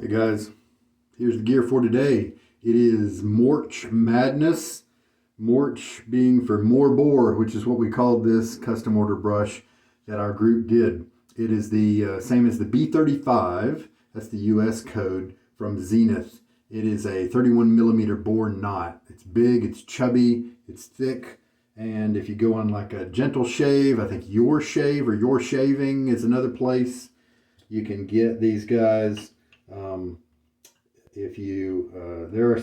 Hey guys, here's the gear for today. It is March Madness. March being for MOAR BOAR, which is what we called this custom order brush that our group did. It is the same as the B35. That's the US code from Zenith. It is a 31 millimeter bore knot. It's big, it's chubby, it's thick. And if you go on like a gentle shave, I think Your Shave or Your Shaving is another place you can get these guys. There are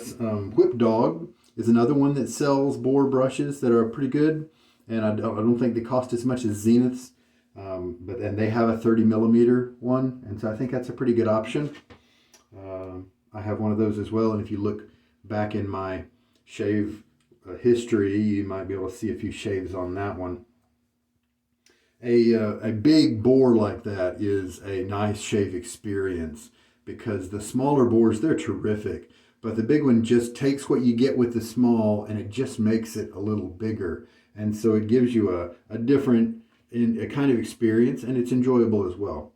Whip Dog is another one that sells bore brushes that are pretty good, and I don't think they cost as much as Zenith's, and they have a 30 millimeter one, and so I think that's a pretty good option. I have one of those as well, and if you look back in my shave history, you might be able to see a few shaves on that one. A big bore like that is a nice shave experience, because the smaller bores, they're terrific, but the big one just takes what you get with the small and it just makes it a little bigger, and so it gives you a different a kind of experience, and it's enjoyable as well.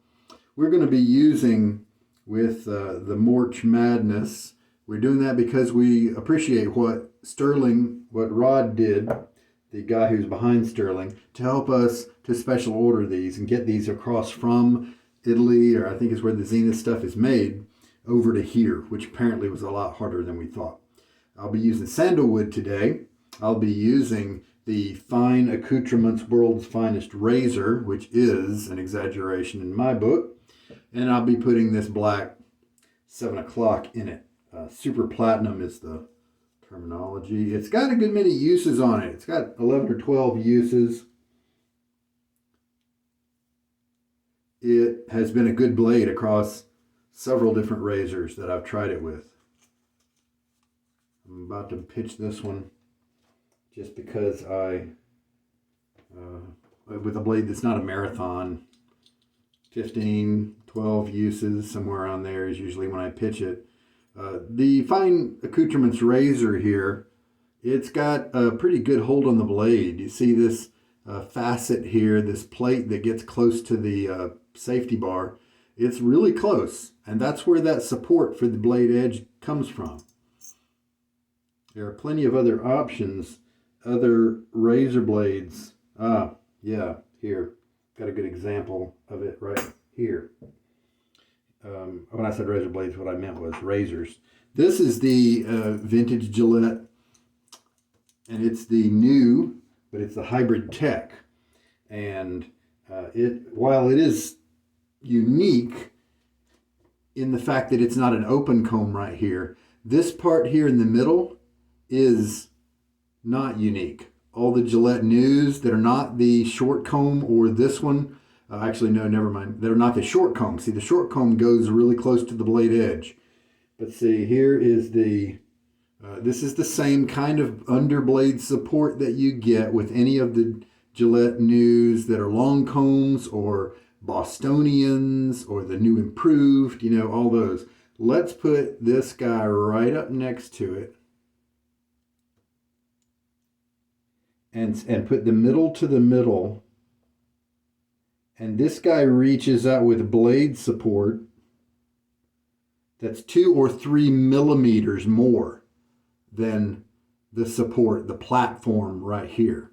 We're going to be using with the March Madness. We're doing that because we appreciate what Rod did, the guy who's behind Stirling, to help us to special order these and get these across from Italy, or I think is where the Zenith stuff is made, over to here, which apparently was a lot harder than we thought. I'll be using sandalwood today. I'll be using the fine Accoutrements World's Finest Razor, which is an exaggeration in my book, and I'll be putting this black 7 o'clock in it. Super platinum is the terminology. It's got a good many uses on it. It's got 11 or 12 uses. It has been a good blade across several different razors that I've tried it with. I'm about to pitch this one just because with a blade that's not a marathon, 15, 12 uses, somewhere around there is usually when I pitch it. The fine Accoutrements razor here, it's got a pretty good hold on the blade. You see this facet here, this plate that gets close to the safety bar. It's really close, and that's where that support for the blade edge comes from. There are plenty of other options, other razor blades. Yeah, here. Got a good example of it right here. When I said razor blades, what I meant was razors. This is the vintage Gillette, and it's the new, but it's the hybrid tech. And while it is unique in the fact that it's not an open comb right here, this part here in the middle is not unique. All the Gillette News that are not the short comb, or this one, actually no, never mind, they're not the short comb. See, the short comb goes really close to the blade edge, but see, here is the this is the same kind of underblade support that you get with any of the Gillette News that are long combs, or Bostonians, or the new improved, all those. Let's put this guy right up next to it and put the middle to the middle. And this guy reaches out with blade support that's 2 or 3 millimeters more than the support, the platform right here.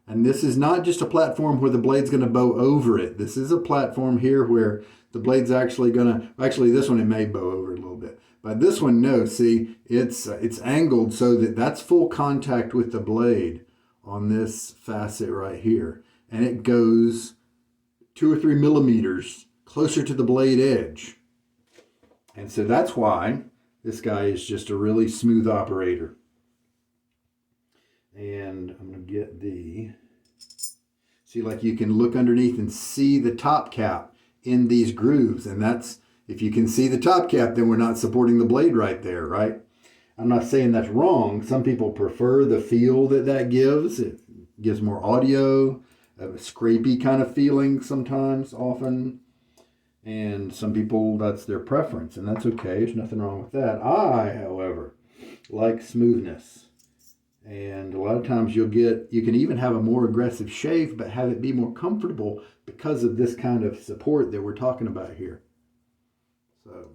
And this is not just a platform where the blade's going to bow over it. This is a platform here where the blade's actually this one it may bow over it a little bit. But this one, no, see, it's angled so that that's full contact with the blade on this facet right here. And it goes 2 or 3 millimeters closer to the blade edge. And so that's why this guy is just a really smooth operator. And I'm going to get see, like, you can look underneath and see the top cap in these grooves. And that's, if you can see the top cap, then we're not supporting the blade right there, right? I'm not saying that's wrong. Some people prefer the feel that gives. It gives more audio, a scrapey kind of feeling sometimes, often. And some people, that's their preference, and that's okay. There's nothing wrong with that. I, however, like smoothness. And a lot of times you can even have a more aggressive shave, but have it be more comfortable because of this kind of support that we're talking about here. So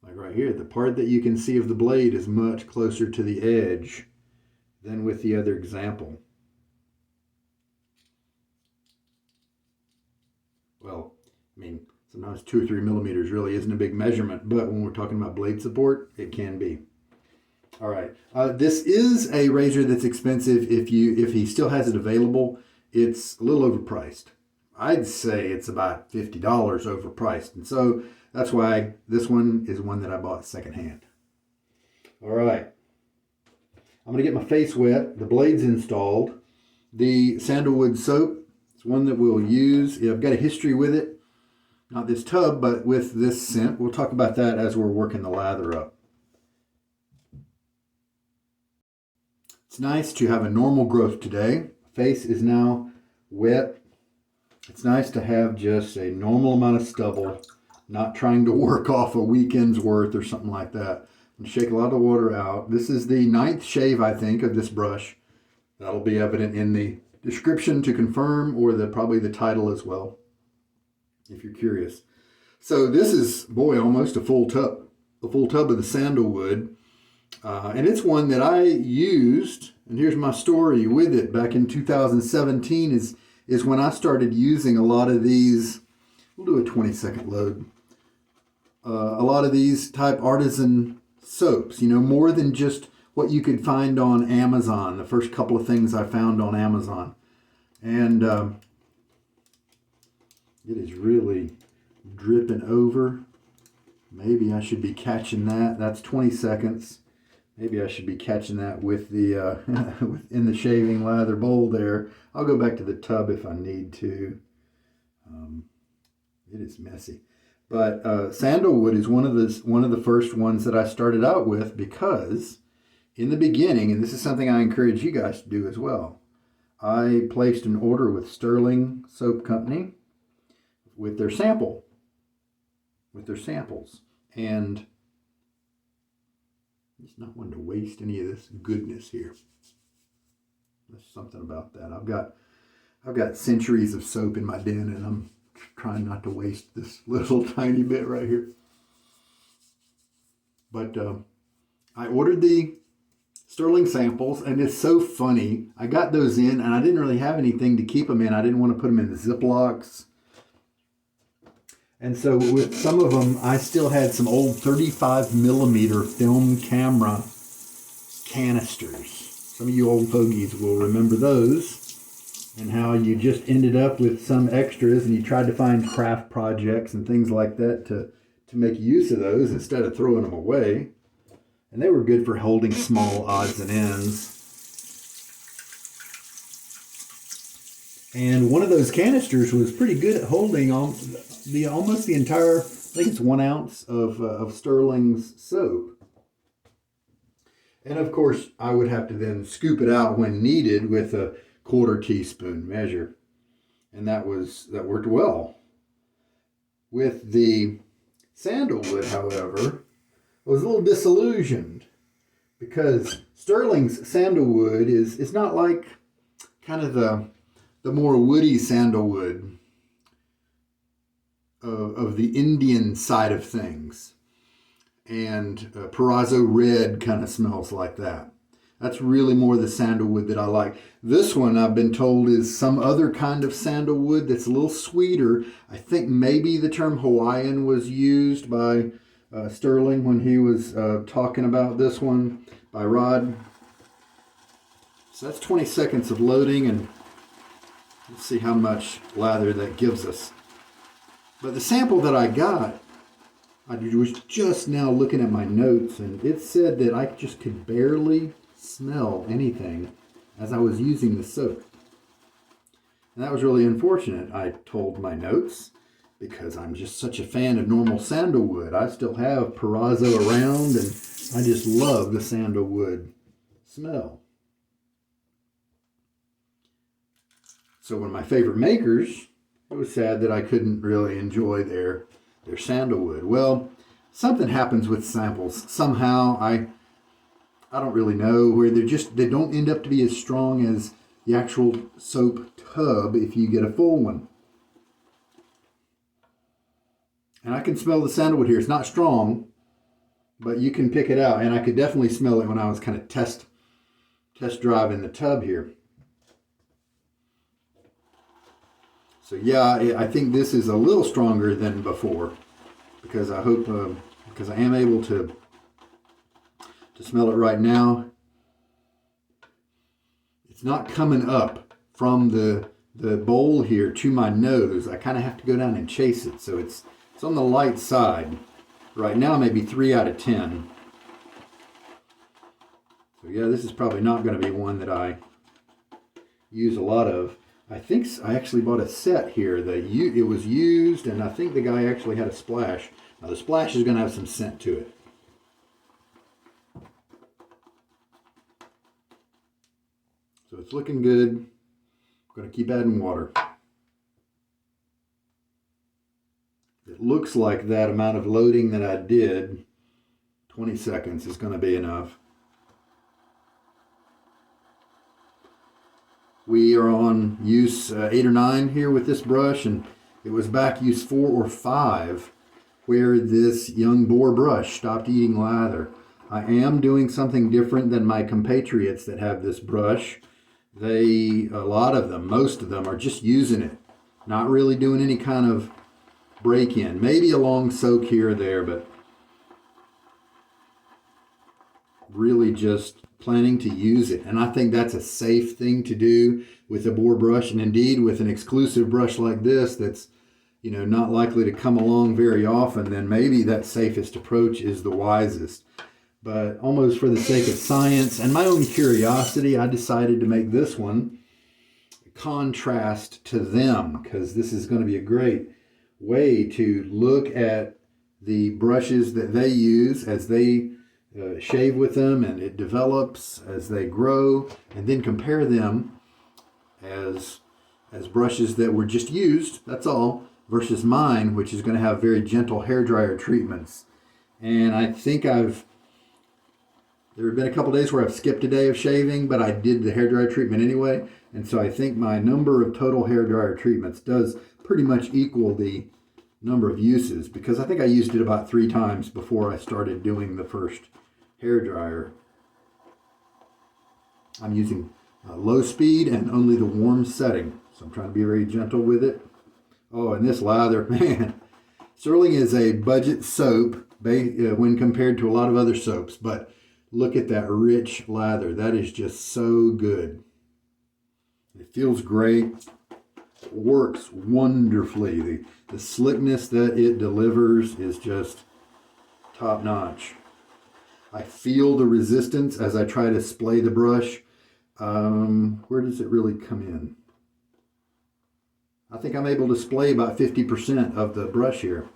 Like right here, the part that you can see of the blade is much closer to the edge than with the other example. Well, I mean, sometimes 2 or 3 millimeters really isn't a big measurement, but when we're talking about blade support, it can be. All right, this is a razor that's expensive. If he still has it available, it's a little overpriced. I'd say it's about $50 overpriced, and so that's why this one is one that I bought secondhand. All right, I'm gonna get my face wet. The blade's installed. The sandalwood soap is one that we'll use. I've got a history with it, not this tub, but with this scent. We'll talk about that as we're working the lather up. It's nice to have a normal growth today. Face is now wet. It's nice to have just a normal amount of stubble, not trying to work off a weekend's worth or something like that. And shake a lot of water out. This is the 9th shave, I think, of this brush. That'll be evident in the description to confirm, or probably the title as well, if you're curious. So this is, boy, almost a full tub of the sandalwood. And it's one that I used, and here's my story with it. Back in 2017 is when I started using a lot of these. We'll do a 20-second load. A lot of these type artisan soaps, more than just what you could find on Amazon. The first couple of things I found on Amazon. And it is really dripping over. Maybe I should be catching that. That's 20 seconds. Maybe I should be catching that with the in the shaving lather bowl there. I'll go back to the tub if I need to. It is messy, but sandalwood is one of the first ones that I started out with, because in the beginning, and this is something I encourage you guys to do as well, I placed an order with Stirling Soap Company with their samples, and it's not one to waste any of this goodness here. There's something about that. I've got centuries of soap in my den, and I'm trying not to waste this little tiny bit right here. But I ordered the Stirling samples, and it's so funny. I got those in, and I didn't really have anything to keep them in. I didn't want to put them in the Ziplocs. And so with some of them, I still had some old 35 millimeter film camera canisters. Some of you old fogies will remember those, and how you just ended up with some extras, and you tried to find craft projects and things like that to make use of those instead of throwing them away. And they were good for holding small odds and ends. And one of those canisters was pretty good at holding almost the entire, I think it's 1 ounce of Stirling's soap. And of course, I would have to then scoop it out when needed with a 1/4 teaspoon measure. And that worked well. With the sandalwood, however, I was a little disillusioned, because Stirling's sandalwood is not like kind of the more woody sandalwood of the Indian side of things. And Perazzo red kind of smells like that. That's really more the sandalwood that I like. This one, I've been told, is some other kind of sandalwood that's a little sweeter. I think maybe the term Hawaiian was used by Stirling when he was talking about this one, by Rod. So that's 20 seconds of loading, and let's see how much lather that gives us. But the sample that I got, I was just now looking at my notes, and it said that I just could barely smell anything as I was using the soap. And that was really unfortunate, I told my notes, because I'm just such a fan of normal sandalwood. I still have Perazzo around, and I just love the sandalwood smell. So one of my favorite makers, it was sad that I couldn't really enjoy their sandalwood. Well, something happens with samples. Somehow, I don't really know, where they don't end up to be as strong as the actual soap tub if you get a full one. And I can smell the sandalwood here. It's not strong, but you can pick it out, and I could definitely smell it when I was kind of test driving the tub here. So yeah, I think this is a little stronger than before, because I hope, because I am able to smell it right now. It's not coming up from the bowl here to my nose. I kind of have to go down and chase it, so it's on the light side. Right now, maybe 3 out of 10. So yeah, this is probably not going to be one that I use a lot of. I think I actually bought a set here. It was used, and I think the guy actually had a splash. Now the splash is going to have some scent to it. So it's looking good. I'm going to keep adding water. It looks like that amount of loading that I did, 20 seconds, is going to be enough. We are on use 8 or 9 here with this brush, and it was back use 4 or 5 where this young boar brush stopped eating lather. I am doing something different than my compatriots that have this brush. A lot of them, most of them, are just using it, not really doing any kind of break-in. Maybe a long soak here or there, but really just planning to use it. And I think that's a safe thing to do with a boar brush, and indeed with an exclusive brush like this that's, you know, not likely to come along very often, then maybe that safest approach is the wisest. But almost for the sake of science and my own curiosity, I decided to make this one a contrast to them, because this is going to be a great way to look at the brushes that they use as they shave with them, and it develops as they grow, and then compare them as brushes that were just used, that's all, versus mine, which is going to have very gentle hairdryer treatments. And I think there have been a couple days where I've skipped a day of shaving, but I did the hairdryer treatment anyway, and so I think my number of total hairdryer treatments does pretty much equal the number of uses, because I think I used it about 3 times before I started doing the first hairdryer. I'm using low speed and only the warm setting, so I'm trying to be very gentle with it. Oh, and this lather, man. Stirling is a budget soap when compared to a lot of other soaps, but look at that rich lather. That is just so good. It feels great. It works wonderfully. The slickness that it delivers is just top notch. I feel the resistance as I try to splay the brush. Where does it really come in? I think I'm able to splay about 50% of the brush here.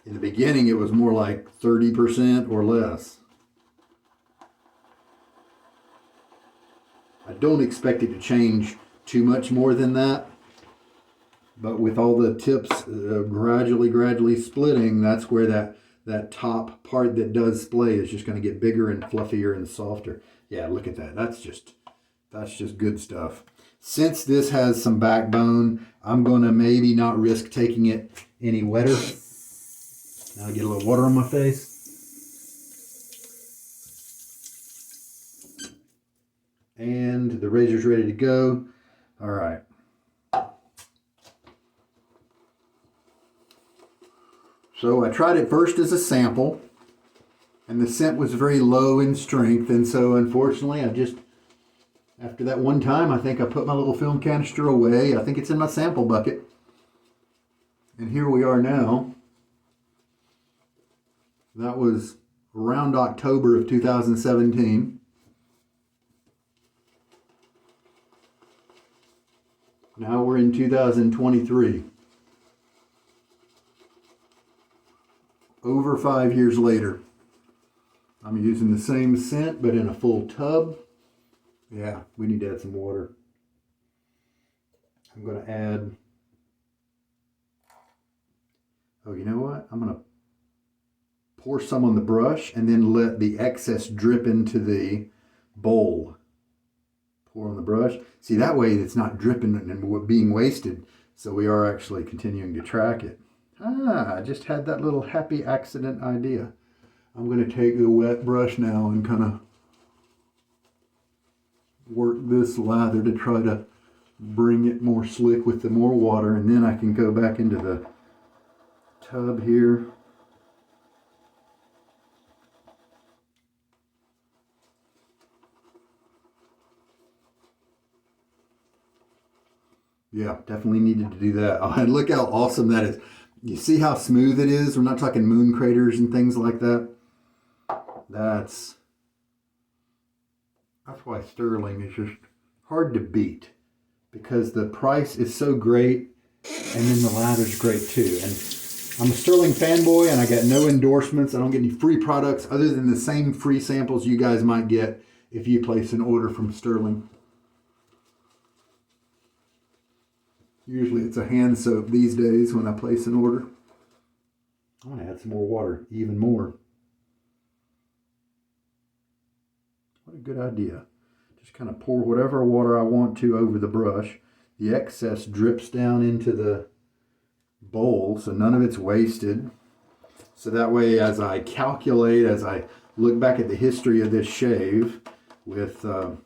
In the beginning, it was more like 30% or less. I don't expect it to change too much more than that. But with all the tips gradually splitting, that's where that top part that does splay is just going to get bigger and fluffier and softer. Yeah, look at that. That's just good stuff. Since this has some backbone, I'm going to maybe not risk taking it any wetter. Now I get a little water on my face. And the razor's ready to go. All right. So I tried it first as a sample, and the scent was very low in strength, and so unfortunately after that one time, I think I put my little film canister away. I think it's in my sample bucket. And here we are now. That was around October of 2017. Now we're in 2023. Over 5 years later. I'm using the same scent, but in a full tub. Yeah, we need to add some water. I'm going to add, oh, you know what? I'm going to pour some on the brush and then let the excess drip into the bowl. Pour on the brush. See, that way it's not dripping and being wasted. So we are actually continuing to track it. I just had that little happy accident idea. I'm going to take the wet brush now and kind of work this lather to try to bring it more slick with the more water, and then I can go back into the tub here. Yeah, definitely needed to do that. Oh, and look how awesome that is. You see how smooth it is? We're not talking moon craters and things like that. That's why Stirling is just hard to beat, because the price is so great and then the lather's great too. And I'm a Stirling fanboy and I got no endorsements. I don't get any free products other than the same free samples you guys might get if you place an order from Stirling. Usually it's a hand soap these days when I place an order. I want to add some more water, even more. What a good idea. Just kind of pour whatever water I want to over the brush. The excess drips down into the bowl, so none of it's wasted. So that way, as I calculate, as I look back at the history of this shave with how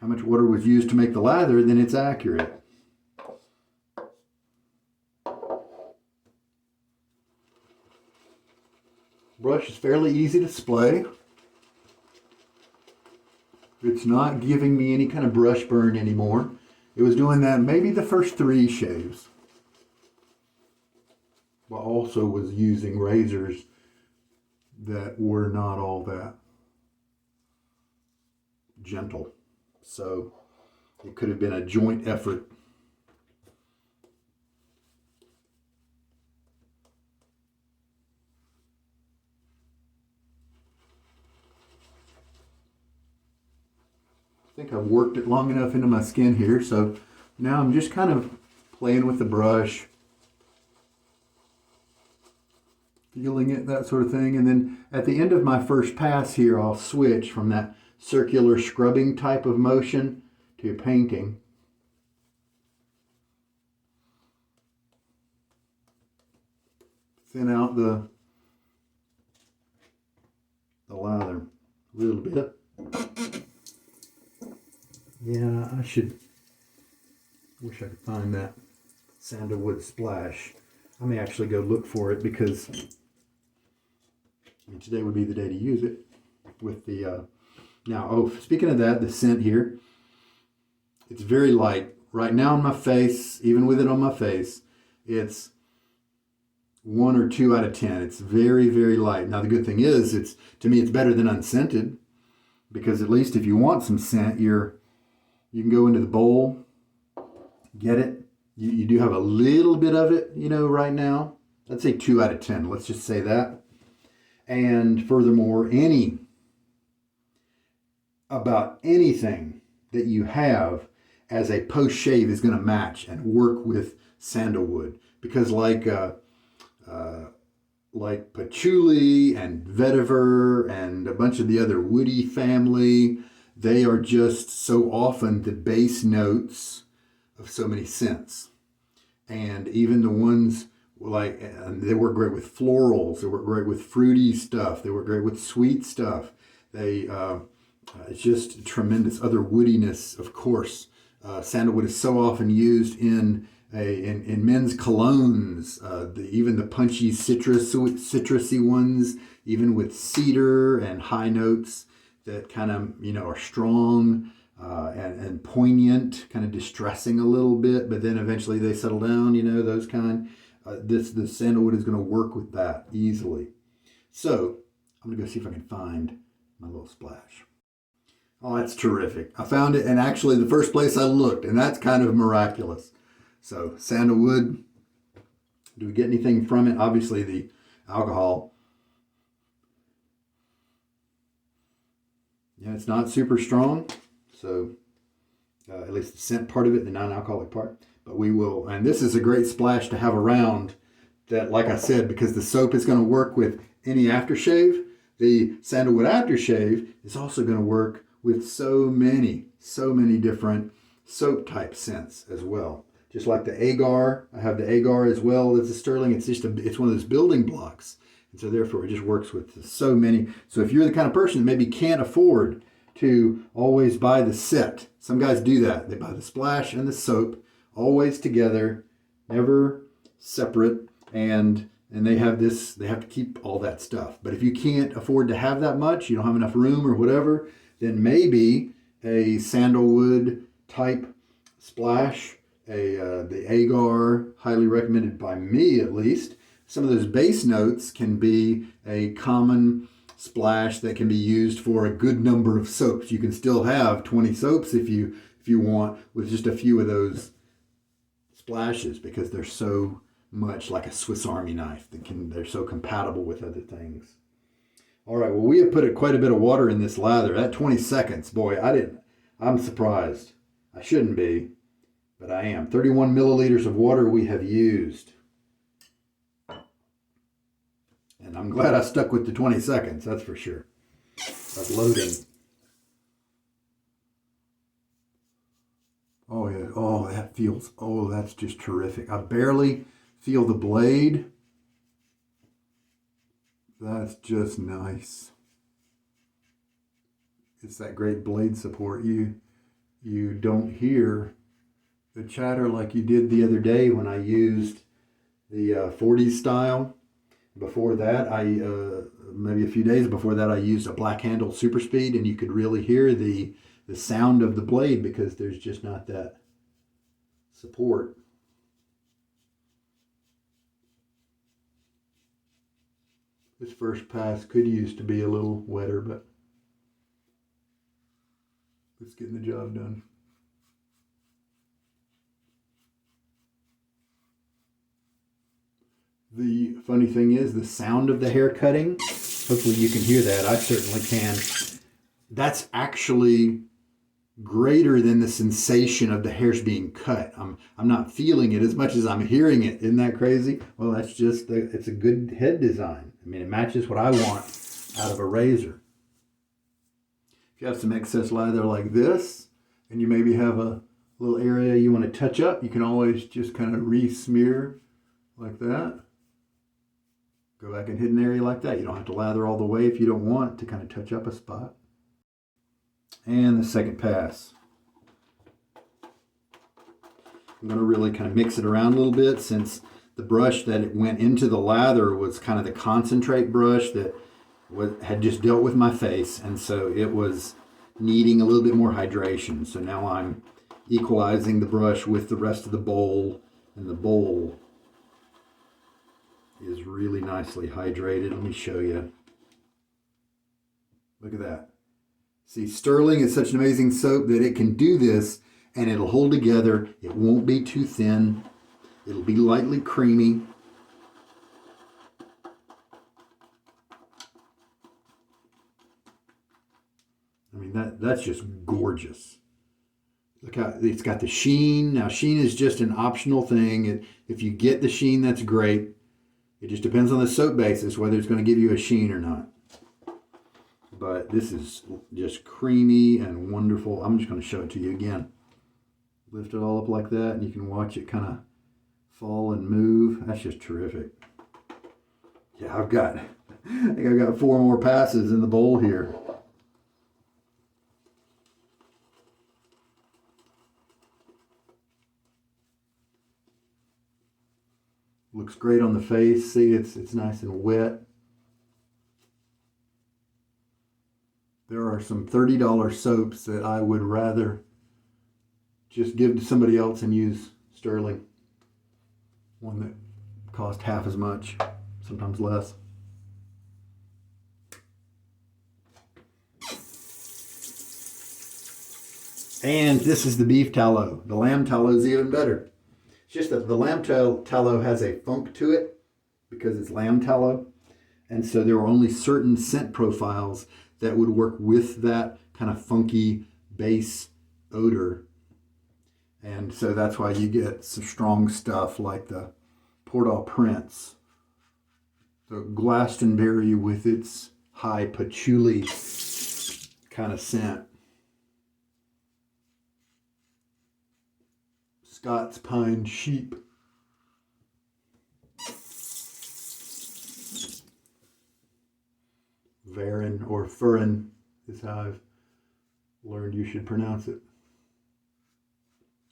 much water was used to make the lather, then it's accurate. Brush is fairly easy to splay. It's not giving me any kind of brush burn anymore. It was doing that maybe the first 3 shaves. But also was using razors that were not all that gentle. So it could have been a joint effort. I think I've worked it long enough into my skin here, so now I'm just kind of playing with the brush, feeling it, that sort of thing. And then at the end of my first pass here, I'll switch from that circular scrubbing type of motion to painting. Thin out the lather a little bit. Yeah, wish I could find that sandalwood splash. I may actually go look for it, because today would be the day to use it with the, now, oh, speaking of that, the scent here, it's very light. Right now on my face, even with it on my face, it's 1 or 2 out of 10. It's very, very light. Now, the good thing is, to me, it's better than unscented, because at least if you want some scent, you can go into the bowl, get it. You do have a little bit of it, right now. Let's say 2 out of 10. Let's just say that. And furthermore, about anything that you have as a post shave is going to match and work with sandalwood, because like patchouli and vetiver and a bunch of the other woody family, they are just so often the base notes of so many scents. And even the ones they work great with florals, they work great with fruity stuff, they work great with sweet stuff. It's just tremendous. Other woodiness, of course. Sandalwood is so often used in men's colognes, even the punchy citrusy ones, even with cedar and high notes that kind of, are strong and poignant, kind of distressing a little bit, but then eventually they settle down, those kind. The sandalwood is going to work with that easily. So I'm going to go see if I can find my little splash. Oh, that's terrific. I found it, and actually the first place I looked, and that's kind of miraculous. So sandalwood, do we get anything from it? Obviously the alcohol. Yeah, it's not super strong, so at least the scent part of it, the non-alcoholic part. But we will, and this is a great splash to have around that, like I said, because the soap is going to work with any aftershave, the sandalwood aftershave is also going to work with so many different soap type scents as well. Just like the agar, I have the agar as well as the Stirling. It's one of those building blocks. And so therefore it just works with so many. So if you're the kind of person that maybe can't afford to always buy the set, some guys do that. They buy the splash and the soap always together, never separate, and they have this, they have to keep all that stuff. But if you can't afford to have that much, you don't have enough room or whatever, then maybe a sandalwood type splash, the agar, highly recommended by me at least. Some of those base notes can be a common splash that can be used for a good number of soaps. You can still have 20 soaps if you want, with just a few of those splashes, because they're so much like a Swiss Army knife. They're so compatible with other things. All right, well, we have put quite a bit of water in this lather. That 20 seconds, boy, I'm surprised. I shouldn't be, but I am. 31 milliliters of water we have used. And I'm glad I stuck with the 20 seconds, that's for sure. That's loading. Oh, yeah. Oh, that feels, oh, that's just terrific. I barely feel the blade. That's just nice. It's that great blade support. You don't hear the chatter like you did the other day when I used the 40s style. Before that, maybe a few days before that, I used a black handle super speed, and you could really hear the sound of the blade because there's just not that support. This first pass could use to be a little wetter, but it's getting the job done. The funny thing is the sound of the hair cutting. Hopefully you can hear that. I certainly can. That's actually greater than the sensation of the hairs being cut. I'm not feeling it as much as I'm hearing it. Isn't that crazy? Well, that's just, it's a good head design. I mean, it matches what I want out of a razor. If you have some excess lather like this, and you maybe have a little area you want to touch up, you can always just kind of re-smear like that. Go back and hit an area like that. You don't have to lather all the way if you don't want to kind of touch up a spot. And the second pass. I'm going to really kind of mix it around a little bit, since the brush that it went into the lather was kind of the concentrate brush that had just dealt with my face, and so it was needing a little bit more hydration. So now I'm equalizing the brush with the rest of the bowl, and the bowl is really nicely hydrated. Let me show you. Look at that. See, Stirling is such an amazing soap that it can do this and it'll hold together. It won't be too thin. It'll be lightly creamy. I mean, that's just gorgeous. Look how it's got the sheen. Now, sheen is just an optional thing. If you get the sheen, that's great. It just depends on the soap basis whether it's going to give you a sheen or not. But this is just creamy and wonderful. I'm just going to show it to you again. Lift it all up like that, and you can watch it kind of fall and move. That's just terrific. Yeah, I think I've got 4 more passes in the bowl here. Looks great on the face. See, it's nice and wet. There are some $30 soaps that I would rather just give to somebody else and use Stirling. One that cost half as much, sometimes less. And this is the beef tallow. The lamb tallow is even better. It's just that the lamb tallow has a funk to it because it's lamb tallow. And so there are only certain scent profiles that would work with that kind of funky base odor. And so that's why you get some strong stuff like the Port-au-Prince, the Glastonbury with its high patchouli kind of scent, Scots Pine Sheep. Varin or furin is how I've learned you should pronounce it.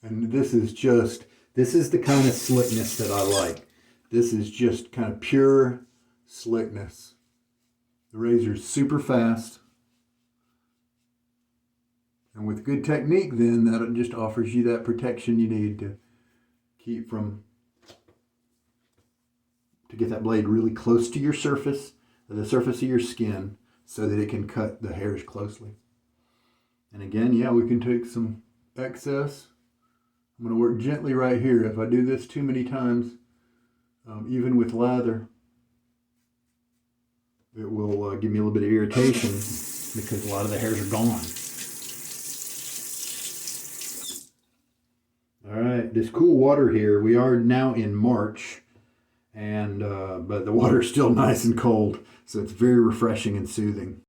And this is the kind of slickness that I like. This is just kind of pure slickness. The razor is super fast. And with good technique, then, that just offers you that protection you need to keep from, to get that blade really close to your surface, the surface of your skin, so that it can cut the hairs closely. And again, yeah, we can take some excess. I'm going to work gently right here. If I do this too many times, even with lather, it will give me a little bit of irritation because a lot of the hairs are gone. All right, this cool water here, we are now in March, and but the water is still nice and cold, so it's very refreshing and soothing.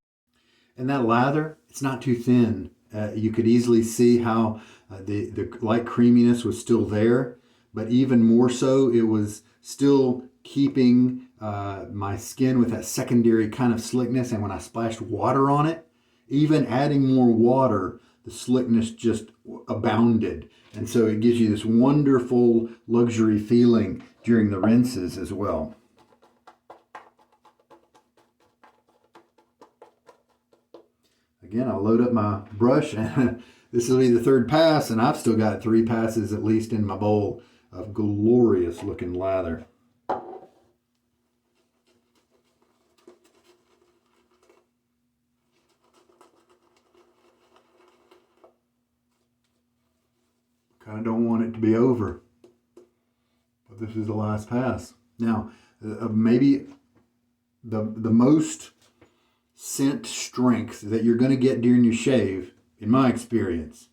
And that lather, it's not too thin. You could easily see how the light creaminess was still there, but even more so, it was still keeping my skin with that secondary kind of slickness. And when I splashed water on it, even adding more water, the slickness just abounded. And so it gives you this wonderful luxury feeling during the rinses as well. Again, I'll load up my brush, and this will be the third pass, and I've still got 3 passes at least in my bowl of glorious looking lather. Kind of don't want it to be over, but this is the last pass. Now, maybe the most scent strength that you're going to get during your shave, in my experience,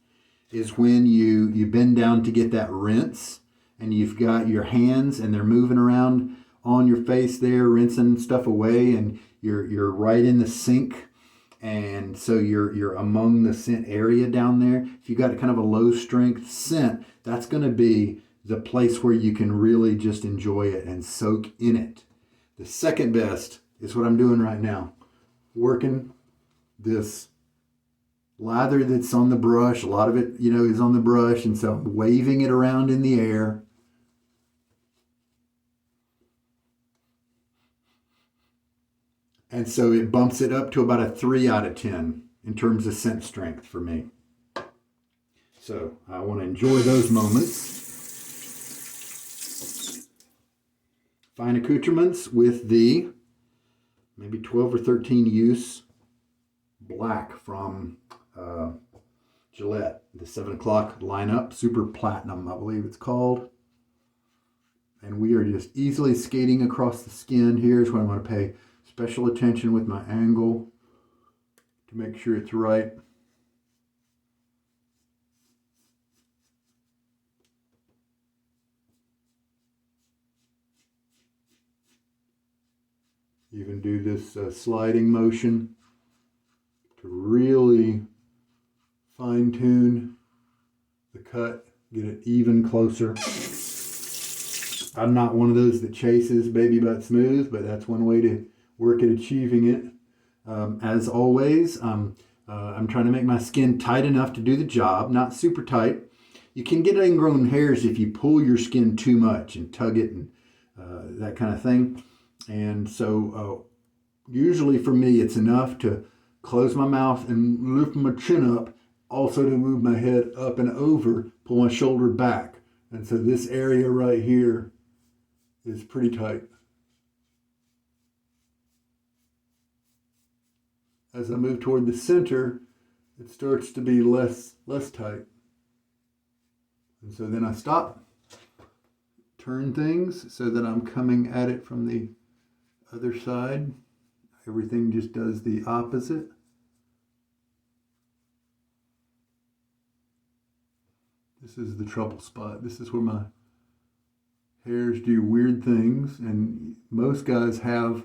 is when you bend down to get that rinse, and you've got your hands and they're moving around on your face there, rinsing stuff away, and you're right in the sink. And so you're among the scent area down there. If you got kind of a low strength scent, that's going to be the place where you can really just enjoy it and soak in it. The second best is what I'm doing right now. Working this lather that's on the brush. A lot of it, is on the brush. And so I'm waving it around in the air. And so it bumps it up to about a 3 out of 10 in terms of scent strength for me. So I want to enjoy those moments. Fine Accoutrements with the maybe 12 or 13 use black from Gillette. The 7 o'clock lineup, Super Platinum, I believe it's called. And we are just easily skating across the skin. Here's where I want to pay special attention with my angle to make sure it's right. Even do this sliding motion to really fine tune the cut, get it even closer. I'm not one of those that chases baby butt smooth, but that's one way to work at achieving it. As always, I'm trying to make my skin tight enough to do the job, not super tight. You can get ingrown hairs if you pull your skin too much and tug it and that kind of thing. And so usually for me, it's enough to close my mouth and lift my chin up, also to move my head up and over, pull my shoulder back. And so this area right here is pretty tight. As I move toward the center, it starts to be less tight. And so then I stop, turn things so that I'm coming at it from the other side. Everything just does the opposite. This is the trouble spot. This is where my hairs do weird things, and most guys have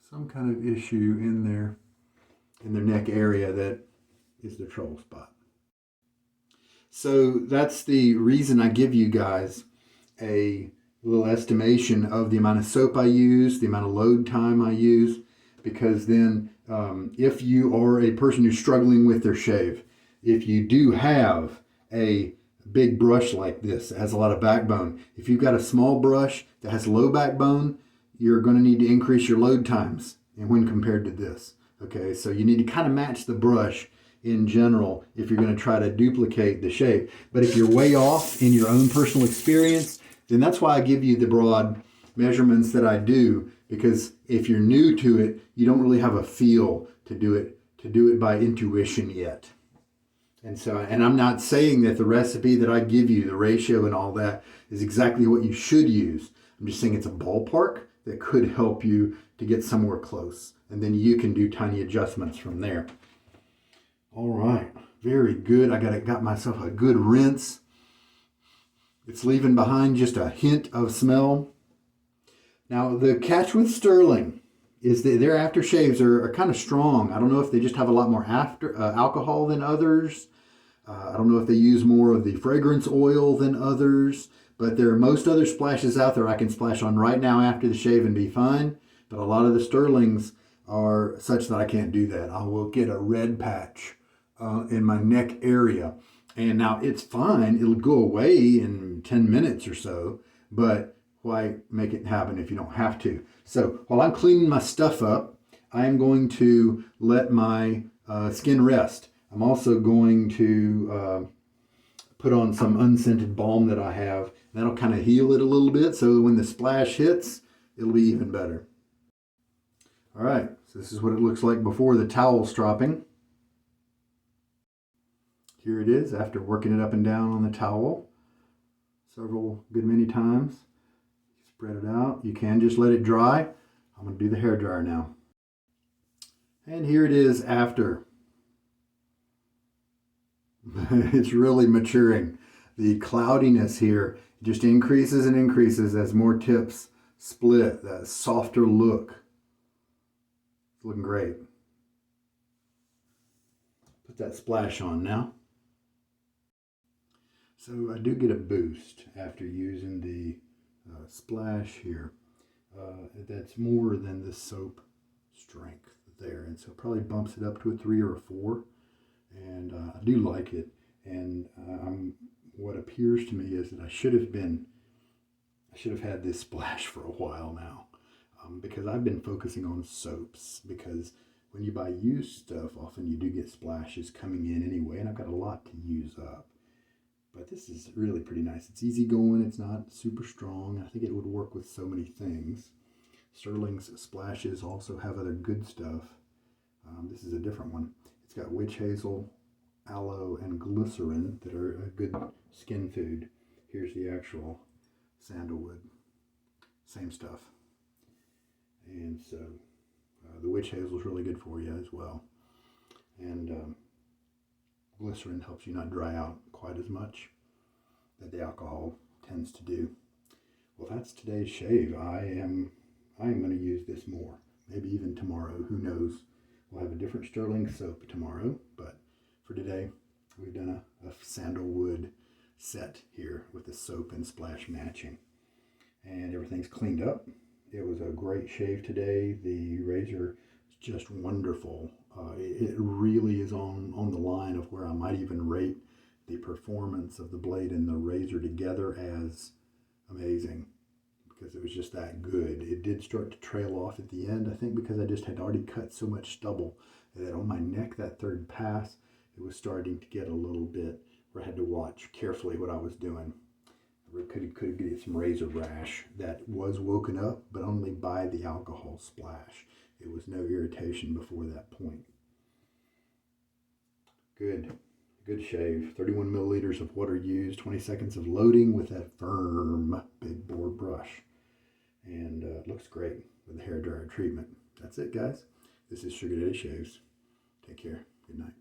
some kind of issue in their neck area that is the trouble spot. So that's the reason I give you guys a little estimation of the amount of soap I use, the amount of load time I use, because then if you are a person who's struggling with their shave, if you do have a big brush like this that has a lot of backbone, if you've got a small brush that has low backbone, you're going to need to increase your load times and when compared to this. Okay, so you need to kind of match the brush in general if you're going to try to duplicate the shape. But if you're way off in your own personal experience, then that's why I give you the broad measurements that I do, because if you're new to it, you don't really have a feel to do it by intuition yet. And so, and I'm not saying that the recipe that I give you, the ratio and all that, is exactly what you should use. I'm just saying it's a ballpark that could help you to get somewhere close. And then you can do tiny adjustments from there. All right, very good. I got myself a good rinse. It's leaving behind just a hint of smell. Now, the catch with Stirling is that their aftershaves are kind of strong. I don't know if they just have a lot more alcohol than others. I don't know if they use more of the fragrance oil than others. But there are most other splashes out there I can splash on right now after the shave and be fine. But a lot of the Stirlings are such that I can't do that. I will get a red patch in my neck area. And now it's fine. It'll go away in 10 minutes or so. But why make it happen if you don't have to? So while I'm cleaning my stuff up, I am going to let my skin rest. I'm also going to put on some unscented balm that I have. That'll kind of heal it a little bit, so when the splash hits, it'll be even better. All right, so this is what it looks like before the towel stropping. Here it is after working it up and down on the towel several good many times. Spread it out. You can just let it dry. I'm going to do the hair dryer now. And here it is after. It's really maturing. The cloudiness here just increases and increases as more tips split. That softer look. It's looking great. Put that splash on now. So I do get a boost after using the splash here. That's more than the soap strength there, and so it probably bumps it up to a 3 or a 4. And I do like it. And what appears to me is that I should have had this splash for a while now, because I've been focusing on soaps, because when you buy used stuff, often you do get splashes coming in anyway, and I've got a lot to use up. But this is really pretty nice. It's easy going. It's not super strong. I think it would work with so many things. Stirling's splashes also have other good stuff. This is a different one. It's got witch hazel, aloe, and glycerin that are a good skin food. Here's the actual sandalwood. Same stuff. And so the witch hazel is really good for you as well. And glycerin helps you not dry out quite as much that the alcohol tends to do. Well, that's today's shave. I am going to use this more. Maybe even tomorrow. Who knows? We'll have a different Stirling soap tomorrow. But for today, we've done a sandalwood set here with the soap and splash matching. And everything's cleaned up. It was a great shave today. The razor is just wonderful. It really is on the line of where I might even rate the performance of the blade and the razor together as amazing, because it was just that good. It did start to trail off at the end, I think, because I just had already cut so much stubble that on my neck, that third pass, it was starting to get a little bit where I had to watch carefully what I was doing. I could get some razor rash that was woken up, but only by the alcohol splash. It was no irritation before that point. Good shave. 31 milliliters of water used, 20 seconds of loading with that firm big bore brush. And it looks great with the hair dryer treatment. That's it, guys. This is Sugar Daddy Shaves. Take care. Good night.